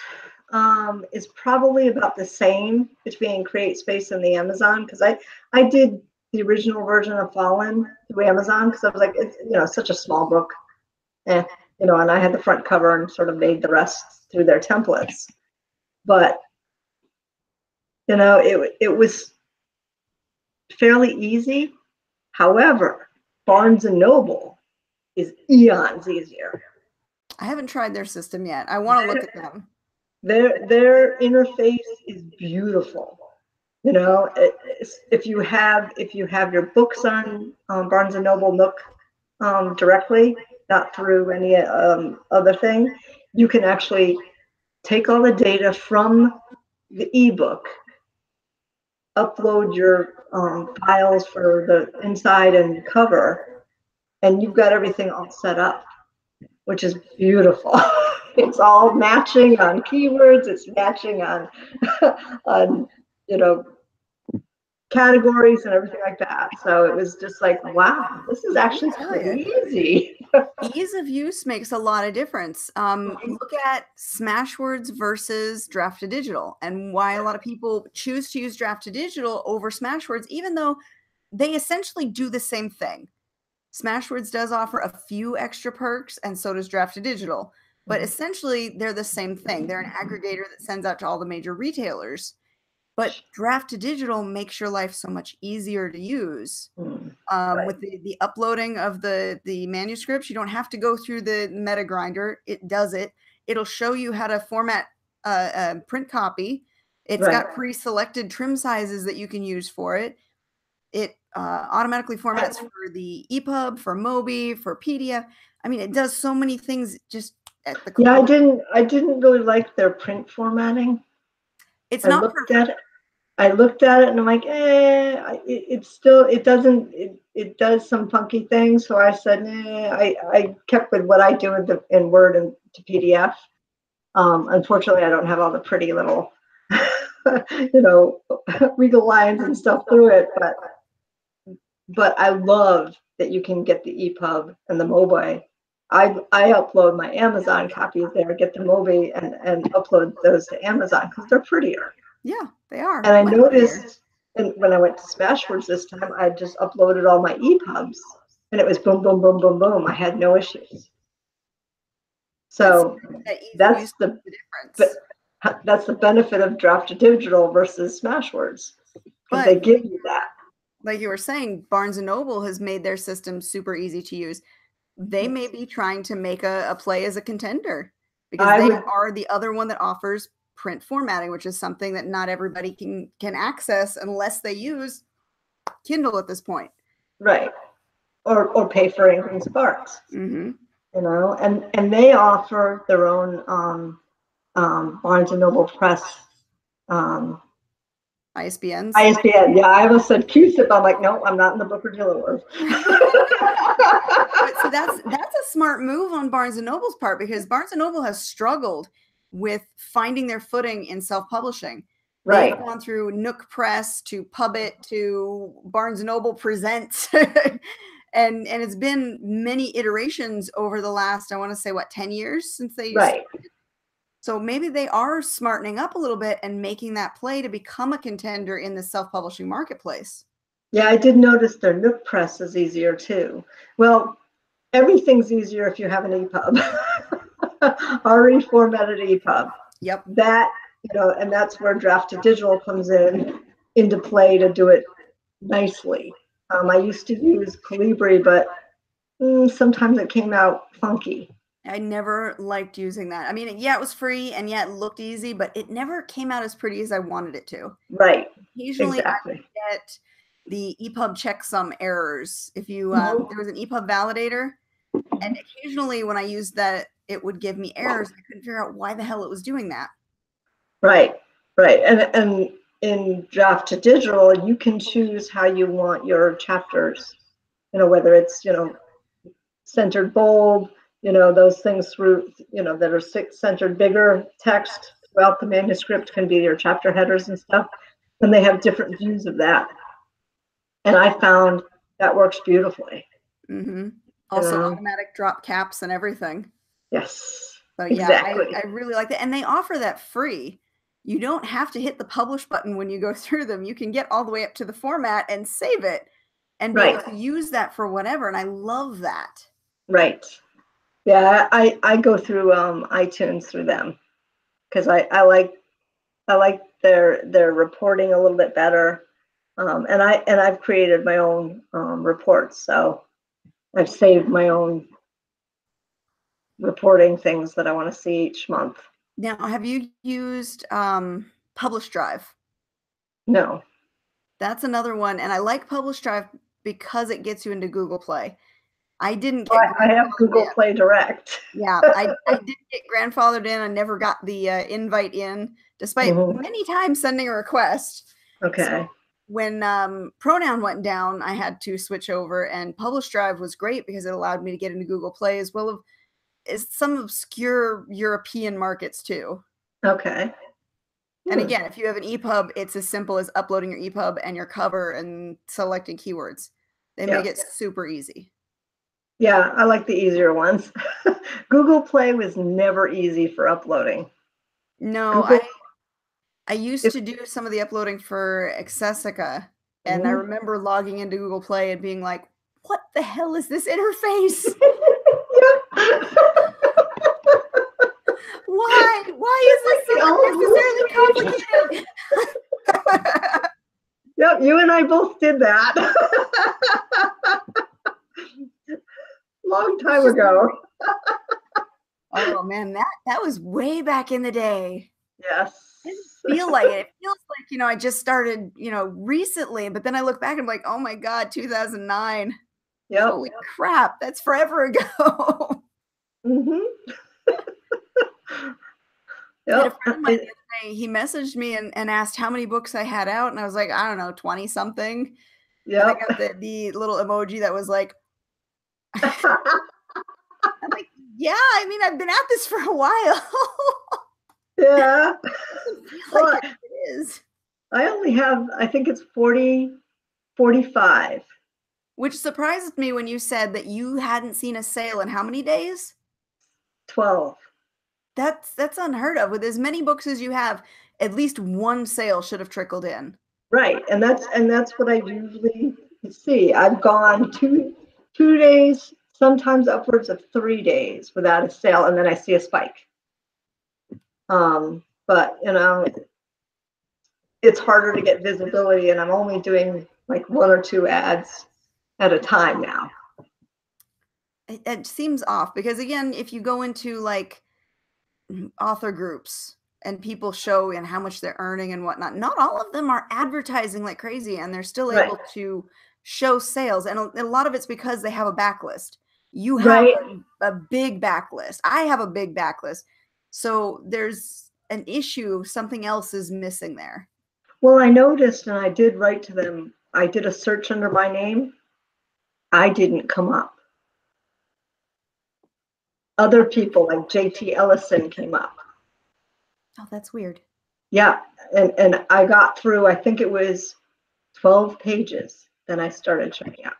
is probably about the same between CreateSpace and the Amazon, because I did the original version of Fallen through Amazon because I was like, it's such a small book, and I had the front cover and sort of made the rest through their templates. But it was fairly easy. However, Barnes and Noble is eons easier. I haven't tried their system yet. I want to look at them. Their interface is beautiful. If you have your books on Barnes and Noble Nook directly, not through any other thing, you can actually take all the data from the ebook, upload your files for the inside and cover, and you've got everything all set up, which is beautiful. It's all matching on keywords. It's matching on, categories and everything like that. So it was just like, wow, this is actually pretty easy. Ease of use makes a lot of difference. Look at Smashwords versus Draft2Digital, and why a lot of people choose to use Draft2Digital over Smashwords, even though they essentially do the same thing. Smashwords does offer a few extra perks, and so does Draft2Digital. But essentially, they're the same thing. They're an aggregator that sends out to all the major retailers. But Draft2Digital makes your life so much easier to use. With the uploading of the manuscripts, you don't have to go through the meta grinder. It does it. It'll show you how to format a print copy. It's got pre-selected trim sizes that you can use for it. It automatically formats for the EPUB, for Mobi, for PDF. I mean, it does so many things just at the click. I didn't really like their print formatting. It's not perfect. I looked at it and I'm like, it does some funky things. So I said, I kept with what I do in Word and to PDF. Unfortunately, I don't have all the pretty little, regal lines and stuff through it, but I love that you can get the EPUB and the Mobi I upload my Amazon copies there, get the movie and upload those to Amazon because they're prettier. Yeah, they are. And I much prettier. noticed and when I went to Smashwords this time, I just uploaded all my EPUBs and it was boom, boom, boom, boom, boom. I had no issues. So that's the difference. That's the benefit of Draft2Digital versus Smashwords, because they give you that. Like you were saying, Barnes & Noble has made their system super easy to use. They may be trying to make a play as a contender because they are the other one that offers print formatting, which is something that not everybody can access unless they use Kindle at this point. Right. Or pay for Ingram Sparks. Mm-hmm. You know, and they offer their own Barnes & Noble Press ISBNs. ISBN, yeah. I almost said QSIP. I'm like, no, I'm not in the Booker dealer world. So that's a smart move on Barnes & Noble's part, because Barnes & Noble has struggled with finding their footing in self-publishing. Right. They've gone through Nook Press to Pubit to Barnes & Noble Presents. And it's been many iterations over the last, I want to say, 10 years since they right. started. So maybe they are smartening up a little bit and making that play to become a contender in the self-publishing marketplace. Yeah, I did notice their Nook Press is easier too. Well, everything's easier if you have an EPUB, already formatted EPUB. Yep. That, and that's where Draft2Digital comes into play to do it nicely. I used to use Calibri, but sometimes it came out funky. I never liked using that. I mean, yeah, it was free and yeah, it looked easy, but it never came out as pretty as I wanted it to. Right. Occasionally exactly. I would get the EPUB checksum errors. If you, there was an EPUB validator, and occasionally when I used that, it would give me errors. I couldn't figure out why the hell it was doing that. Right. And in Draft2Digital, you can choose how you want your chapters, whether it's, centered bold, those things through, that are centered bigger text throughout the manuscript can be your chapter headers and stuff. And they have different views of that. And I found that works beautifully. Mm-hmm. Also automatic drop caps and everything. Yes. So yeah, exactly. I really like that. And they offer that free. You don't have to hit the publish button when you go through them. You can get all the way up to the format and save it and be able to use that for whatever. And I love that. Right. Yeah, I go through iTunes through them because I like their reporting a little bit better. And I've created my own reports, so I've saved my own reporting things that I want to see each month. Now, have you used Publish Drive? No. That's another one, and I like Publish Drive because it gets you into Google Play. I didn't get. I have Google Play Direct. Yeah, I did get grandfathered in. I never got the invite in, despite many times sending a request. Okay. So when Pronoun went down, I had to switch over, and Publish Drive was great because it allowed me to get into Google Play as well as some obscure European markets too. Okay. And again, if you have an EPUB, it's as simple as uploading your EPUB and your cover and selecting keywords. They make it super easy. Yeah, I like the easier ones. Google Play was never easy for uploading. No, I used to do some of the uploading for Accessica, and I remember logging into Google Play and being like, what the hell is this interface? Why is this so unnecessarily complicated? Yep, you and I both did that. Long time ago. Oh man, that was way back in the day. Yes. It doesn't feel like it. It feels like, I just started, recently, but then I look back and I'm like, oh my God, 2009. Yep. Holy crap, that's forever ago. A friend of mine the other day, he messaged me and asked how many books I had out, and I was like, I don't know, 20 something. Yeah. I got the little emoji that was like, I'm like, yeah, I mean, I've been at this for a while. Yeah. Like it is. I only have, I think it's 45. Which surprised me when you said that you hadn't seen a sale in how many days? 12. That's unheard of. With as many books as you have, at least one sale should have trickled in. Right, and that's what I usually see. I've gone two days, sometimes upwards of 3 days without a sale, and then I see a spike. But it's harder to get visibility, and I'm only doing like 1 or 2 ads at a time now. It seems off because again, if you go into like author groups and people show and how much they're earning and whatnot, not all of them are advertising like crazy and they're still Right. able to show sales. And a lot of it's because they have a backlist. You have Right. a big backlist. I have a big backlist. So there's an issue. Something else is missing there. Well, I noticed, and I did write to them, I did a search under my name. I didn't come up. Other people like JT Ellison came up. Oh, that's weird. Yeah, and I got through, I think it was 12 pages. Then I started checking out.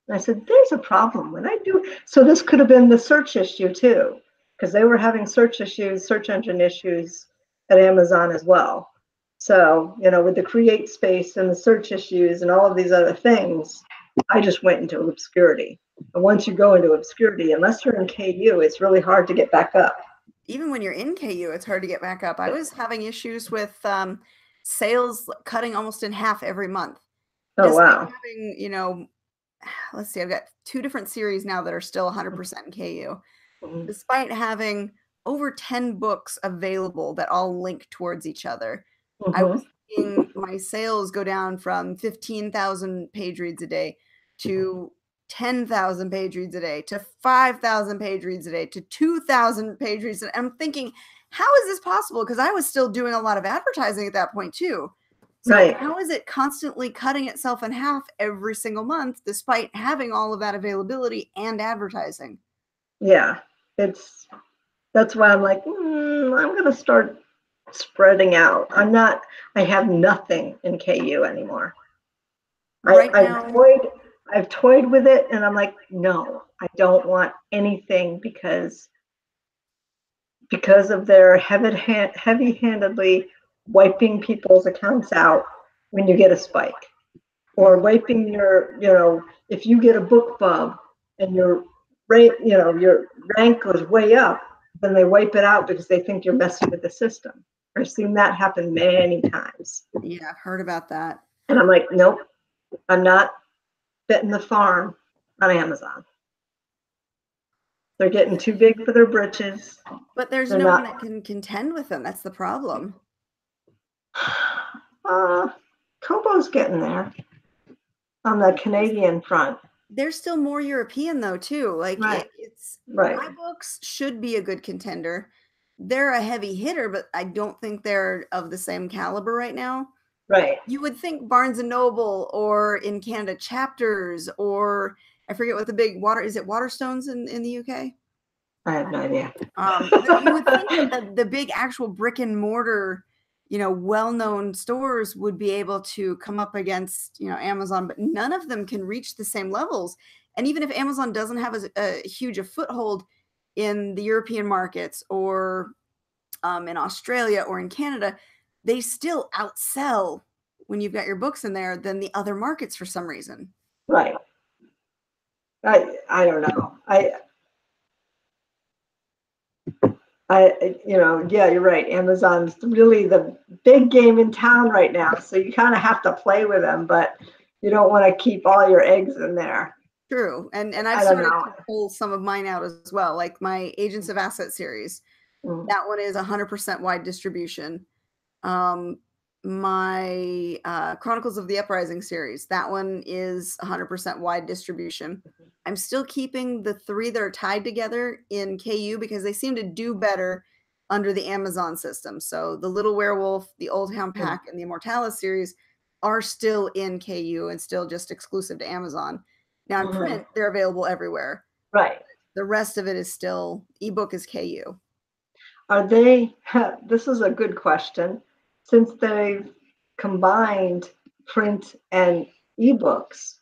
And I said, there's a problem when I do. So this could have been the search issue too, because they were having search issues, search engine issues at Amazon as well. So, with the create space and the search issues and all of these other things, I just went into obscurity. And once you go into obscurity, unless you're in KU, it's really hard to get back up. Even when you're in KU, it's hard to get back up. I was having issues with sales cutting almost in half every month. Oh, wow. Having, let's see, I've got 2 different series now that are still 100% in KU. Mm-hmm. Despite having over 10 books available that all link towards each other, mm-hmm. I was seeing my sales go down from 15,000 page reads a day to 10,000 page reads a day to 5,000 page reads a day to 2,000 page reads a day. I'm thinking, how is this possible? Because I was still doing a lot of advertising at that point too. So right. How is it constantly cutting itself in half every single month, despite having all of that availability and advertising? Yeah, that's why I'm like, I'm going to start spreading out. I have nothing in KU anymore. Right now, I've toyed with it and I'm like, no, I don't want anything because of their heavy-handedly wiping people's accounts out when you get a spike, or wiping your, if you get a BookBub and your rate, your rank goes way up, then they wipe it out because they think you're messing with the system. I've seen that happen many times. Yeah, I've heard about that. And I'm like, nope, I'm not betting the farm on Amazon. They're getting too big for their britches. But there's no one that can contend with them. That's the problem. Kobo's getting there on the Canadian front. They're still more European though too. Like right. It's right. My books should be a good contender. They're a heavy hitter, but I don't think they're of the same caliber right now. Right. You would think Barnes and Noble or in Canada Chapters, or I forget what the big is it Waterstones in the UK? I have no idea. You would think that the big actual brick and mortar, well-known stores would be able to come up against, Amazon, but none of them can reach the same levels. And even if Amazon doesn't have a huge foothold in the European markets or in Australia or in Canada, they still outsell when you've got your books in there than the other markets for some reason. Right. I don't know. Yeah, you're right. Amazon's really the big game in town right now. So you kind of have to play with them, but you don't want to keep all your eggs in there. True. And I've started to pull some of mine out as well. Like my Agents of Asset series. That one is 100% wide distribution. My Chronicles of the Uprising series, that one is 100% wide distribution. I'm still keeping the 3 that are tied together in KU because they seem to do better under the Amazon system. So the Little Werewolf, the Old Hound Pack, and the Immortalis series are still in KU and still just exclusive to Amazon. Now in print, they're available everywhere. Right. The rest of it is still, ebook is KU. Are they, this is a good question, since they've combined print and ebooks,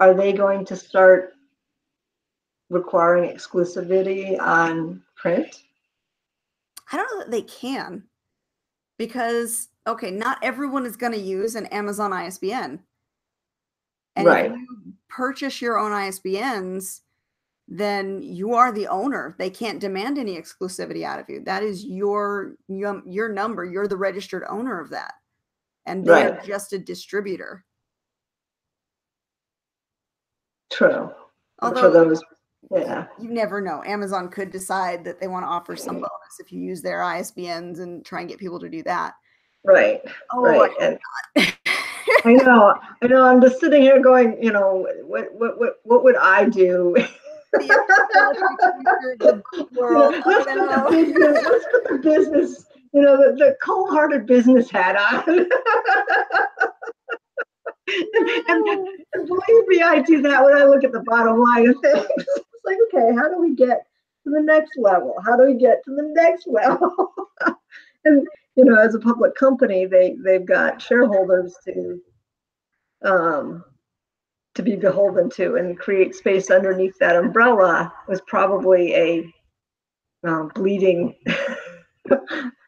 are they going to start requiring exclusivity on print? I don't know that they can, because okay, not everyone is going to use an Amazon ISBN. And if Right. you purchase your own ISBNs, then you are the owner. They can't demand any exclusivity out of you. That is your number. You're the registered owner of that. And they are Right. just a distributor. True. For Although those, yeah. you never know. Amazon could decide that they want to offer some bonus if you use their ISBNs and try and get people to do that. Right. Oh, Right. I And I know. I'm just sitting here going, you know, what would I do? the world. Let's put the business, you know, the cold-hearted business hat on. and believe me, I do that when I look at the bottom line of things. It's like, okay, how do we get to the next level? How do we get to the next level? And you know, as a public company, they've got shareholders to be beholden to, and Create Space underneath that umbrella was probably a bleeding,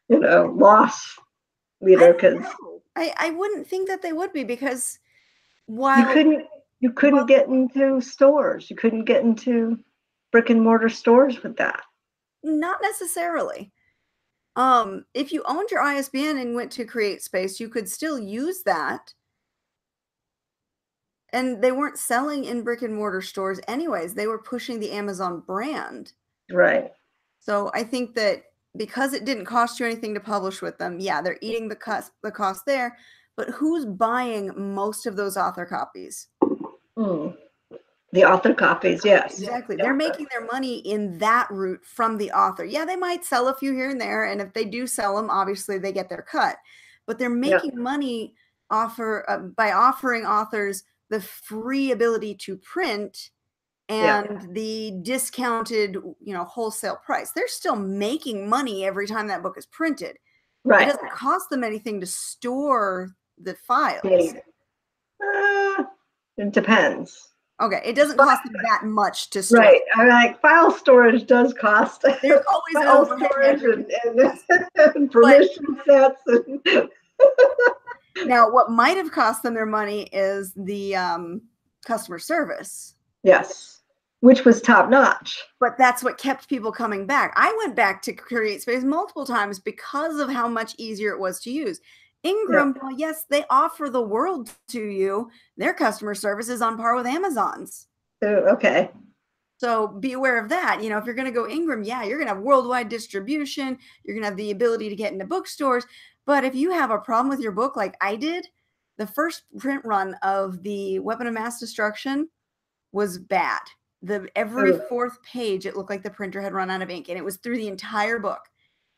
you know, loss leader, because I wouldn't think that they would be, because while you couldn't get into stores, you couldn't get into brick and mortar stores with that. Not necessarily. If you owned your ISBN and went to Create Space, you could still use that. And they weren't selling in brick and mortar stores anyways. They were pushing the Amazon brand. Right. So I think that because it didn't cost you anything to publish with them, yeah, they're eating the cost there. But who's buying most of those author copies? The author copies, yes. Exactly. They're making their money in that route from the author. Yeah, they might sell a few here and there, and if they do sell them, obviously they get their cut. But they're making money by offering authors the free ability to print and the discounted, you know, wholesale price. They're still making money every time that book is printed. Right. It doesn't cost them anything to store the files. It depends. Okay, it doesn't cost them that much to store. Right. I mean, like, file storage does cost. There's always file storage and permission sets. Now, what might have cost them their money is the customer service. Yes, which was top notch. But that's what kept people coming back. I went back to Create Space multiple times because of how much easier it was to use. Ingram, well, yes, they offer the world to you. Their customer service is on par with Amazon's. Okay. So be aware of that. You know, if you're going to go Ingram, yeah, you're going to have worldwide distribution. You're going to have the ability to get into bookstores. But if you have a problem with your book like I did, the first print run of the Weapon of Mass Destruction was bad. Every fourth page, it looked like the printer had run out of ink, and it was through the entire book.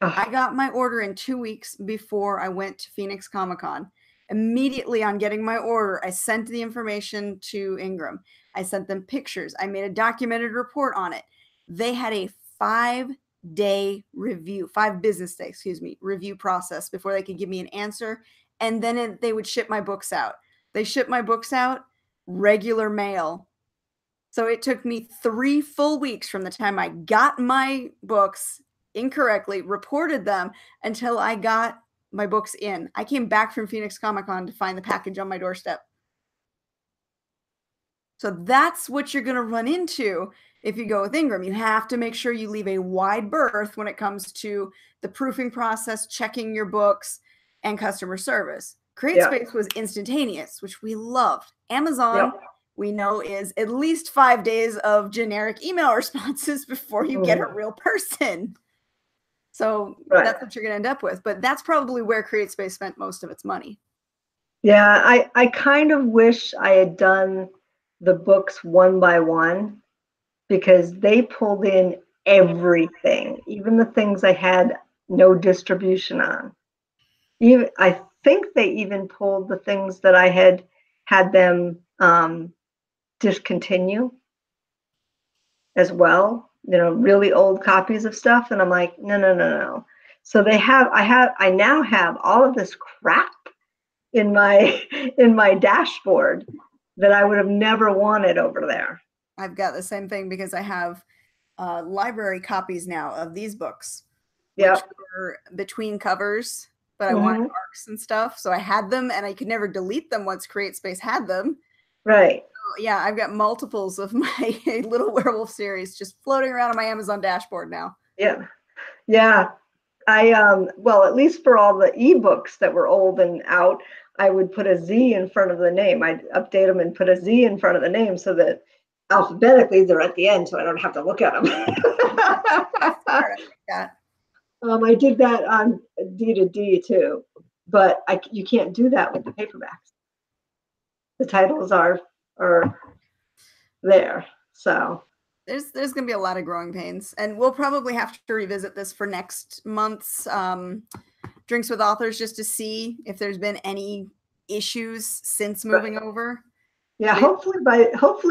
I got my order in 2 weeks before I went to Phoenix Comic-Con. Immediately on getting my order, I sent the information to Ingram. I sent them pictures. I made a documented report on it. They had a 5 business day, review process before they could give me an answer. And then they would ship my books out. They shipped my books out regular mail. So it took me 3 full weeks from the time I got my books incorrectly, reported them, until I got my books in. I came back from Phoenix Comic-Con to find the package on my doorstep. So that's what you're going to run into if you go with Ingram. You have to make sure you leave a wide berth when it comes to the proofing process, checking your books, and customer service. Create Space was instantaneous, which we loved. Amazon, we know, is at least 5 days of generic email responses before you get a real person. So that's what you're going to end up with. But that's probably where Create Space spent most of its money. Yeah, I kind of wish I had done the books one by one, because they pulled in everything, even the things I had no distribution on. I think they even pulled the things that I had them discontinue as well. You know, really old copies of stuff, and I'm like, no. So I now have all of this crap in my dashboard that I would have never wanted over there. I've got the same thing because I have library copies now of these books, which Yep. were between covers, but I wanted Hmm. arcs and stuff. So I had them and I could never delete them once CreateSpace had them. Right. So yeah, I've got multiples of my Little Werewolf series just floating around on my Amazon dashboard now. Yeah. Yeah. Well, at least for all the ebooks that were old and out, I would put a Z in front of the name. I'd update them and put a Z in front of the name so that alphabetically they're at the end, so I don't have to look at them. Yeah. I did that on D to D too, but you can't do that with the paperbacks. The titles are there, so. There's going to be a lot of growing pains, and we'll probably have to revisit this for next month's Drinks with Authors just to see if there's been any issues since moving over. Yeah, hopefully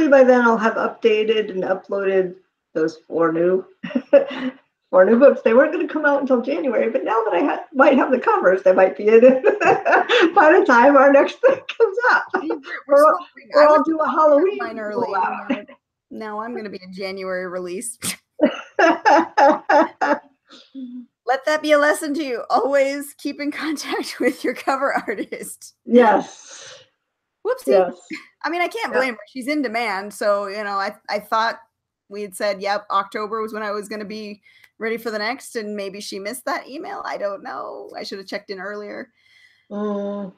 by then I'll have updated and uploaded those four new books. They weren't going to come out until January, but now that I might have the covers, they might be in it by the time our next thing comes out. Or I'll do a Halloween mine early. Now I'm going to be a January release. Let that be a lesson to you. Always keep in contact with your cover artist. Yes. Whoopsie. Yes. I mean, I can't blame her. She's in demand. So, you know, I thought we had said, yep, October was when I was going to be ready for the next. And maybe she missed that email. I don't know. I should have checked in earlier. And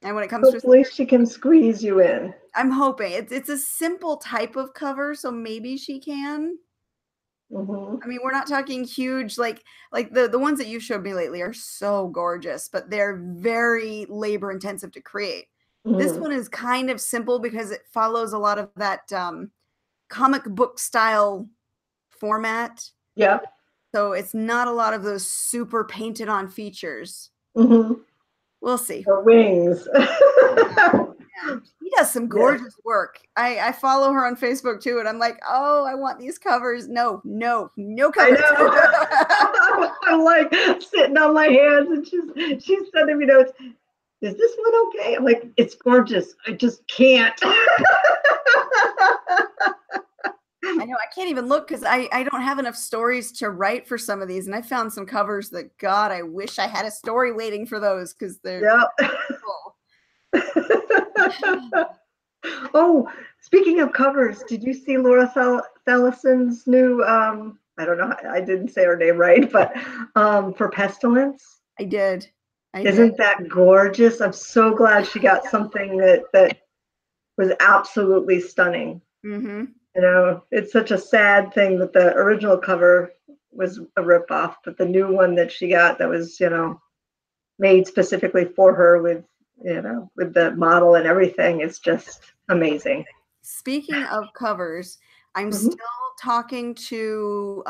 when it comes hopefully she can squeeze you in. I'm hoping it's a simple type of cover. So maybe she can. Mm-hmm. I mean, we're not talking huge, like the ones that you showed me lately are so gorgeous, but they're very labor intensive to create. Mm-hmm. This one is kind of simple because it follows a lot of that comic book style format. Yep. So it's not a lot of those super painted on features. Mm-hmm. We'll see. Or wings. Yeah. He does some gorgeous work. I follow her on Facebook too, and I'm like, oh, I want these covers. No covers. I know. I'm like sitting on my hands, and she's sending me notes. Is this one okay? I'm like, it's gorgeous. I just can't. I know, I can't even look because I don't have enough stories to write for some of these. And I found some covers that, God, I wish I had a story waiting for those because they're cool. Oh, speaking of covers, did you see Laura Thellison's new, I don't know, I didn't say her name right, but for Pestilence? I did. Isn't that gorgeous? I'm so glad she got something that was absolutely stunning. Mm-hmm. You know, it's such a sad thing that the original cover was a ripoff, but the new one that she got that was, you know, made specifically for her with, you know, with the model and everything is just amazing. Speaking of covers, I'm still talking to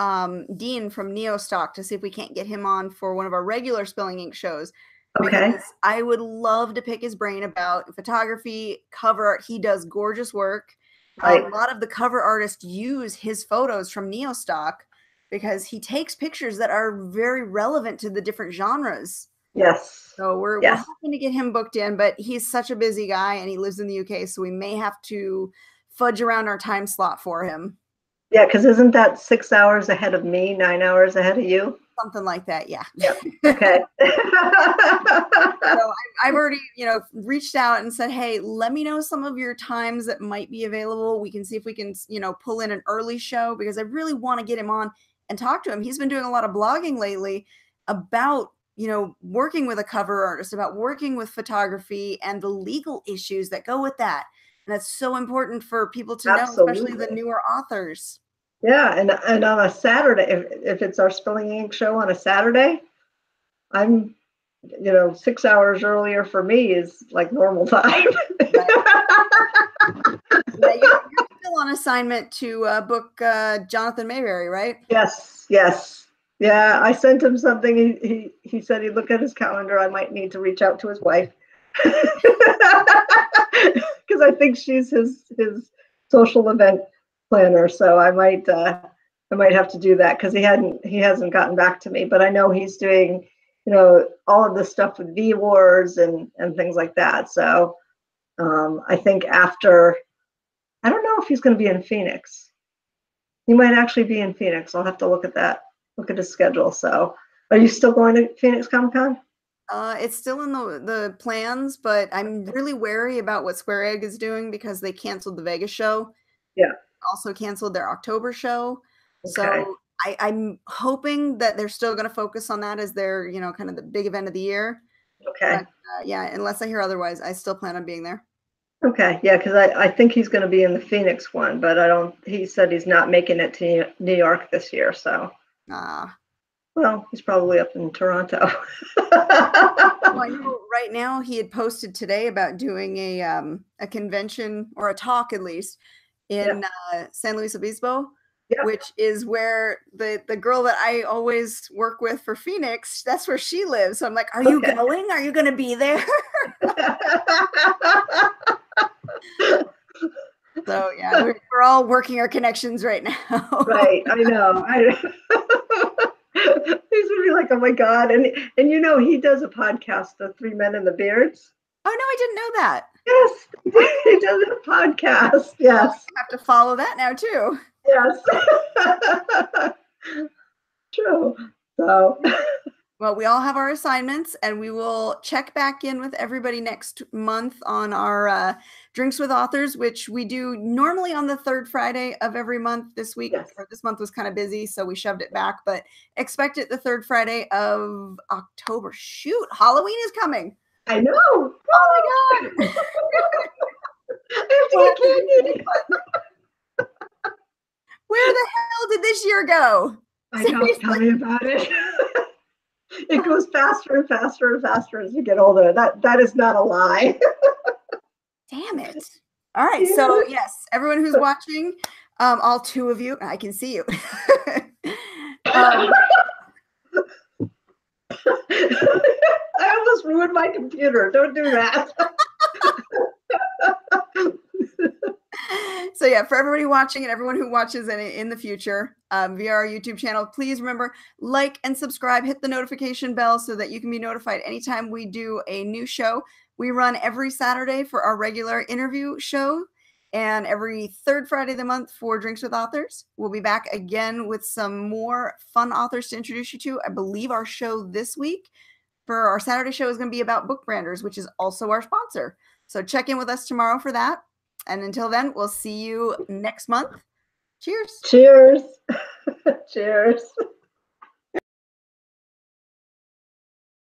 Dean from Neostock to see if we can't get him on for one of our regular Spilling Ink shows. Okay. Because I would love to pick his brain about photography, cover art. He does gorgeous work. Right. A lot of the cover artists use his photos from Neostock because he takes pictures that are very relevant to the different genres. Yes. So we're hoping to get him booked in, but he's such a busy guy and he lives in the UK, so we may have to fudge around our time slot for him. Yeah, because isn't that 6 hours ahead of me, 9 hours ahead of you? Something like that, yeah. Yep. Okay. So I've already, you know, reached out and said, hey, let me know some of your times that might be available. We can see if we can, you know, pull in an early show because I really want to get him on and talk to him. He's been doing a lot of blogging lately about, you know, working with a cover artist, about working with photography and the legal issues that go with that. And that's so important for people to know, especially the newer authors. Yeah, and on a Saturday, if it's our Spilling Ink show on a Saturday, I'm, you know, 6 hours earlier for me is like normal time. Yeah, you're still on assignment to book Jonathan Mayberry, right? Yes. Yeah, I sent him something. He said he'd look at his calendar. I might need to reach out to his wife because I think she's his social event planner. So I might have to do that because he hasn't gotten back to me. But I know he's doing, you know, all of this stuff with V Wars and things like that. So I think after, I don't know if he's going to be in Phoenix. He might actually be in Phoenix. I'll have to look at that, look at his schedule. So, are you still going to Phoenix Comic Con? It's still in the plans, but I'm really wary about what Square Egg is doing because they canceled the Vegas show. Yeah. Also canceled their October show. Okay. So I'm hoping that they're still going to focus on that as their, kind of the big event of the year. Okay. But, yeah, unless I hear otherwise, I still plan on being there. Okay. Yeah, because I think he's going to be in the Phoenix one, but he said he's not making it to New York this year. So. Well, he's probably up in Toronto. Well, I know right now he had posted today about doing a convention or a talk at least in San Luis Obispo, which is where the girl that I always work with for Phoenix, that's where she lives. So I'm like, are you going? Are you going to be there? So yeah, we're all working our connections right now. Right, I know. He's gonna be like, oh my God. And he does a podcast, The Three Men and the Beards. Oh no, I didn't know that. Yes, he does a podcast. Yes. I have to follow that now too. Yes. True. So well, we all have our assignments and we will check back in with everybody next month on our Drinks with Authors, which we do normally on the third Friday of every month. This week, or this month was kind of busy, so we shoved it back, but expect it the third Friday of October. Shoot, Halloween is coming. I know. Oh my God. I have to get candy. Where the hell did this year go? I know, tell me about it. It goes faster and faster and faster as you get older. That is not a lie. Damn it. All right. Yeah. So yes, everyone who's watching, all two of you, I can see you. I almost ruined my computer. Don't do that. So yeah, for everybody watching and everyone who watches in the future via our YouTube channel, please remember, like and subscribe, hit the notification bell so that you can be notified anytime we do a new show. We run every Saturday for our regular interview show and every third Friday of the month for Drinks with Authors. We'll be back again with some more fun authors to introduce you to. I believe our show this week for our Saturday show is going to be about Book Branders, which is also our sponsor. So check in with us tomorrow for that. And until then, we'll see you next month. Cheers. Cheers. Cheers.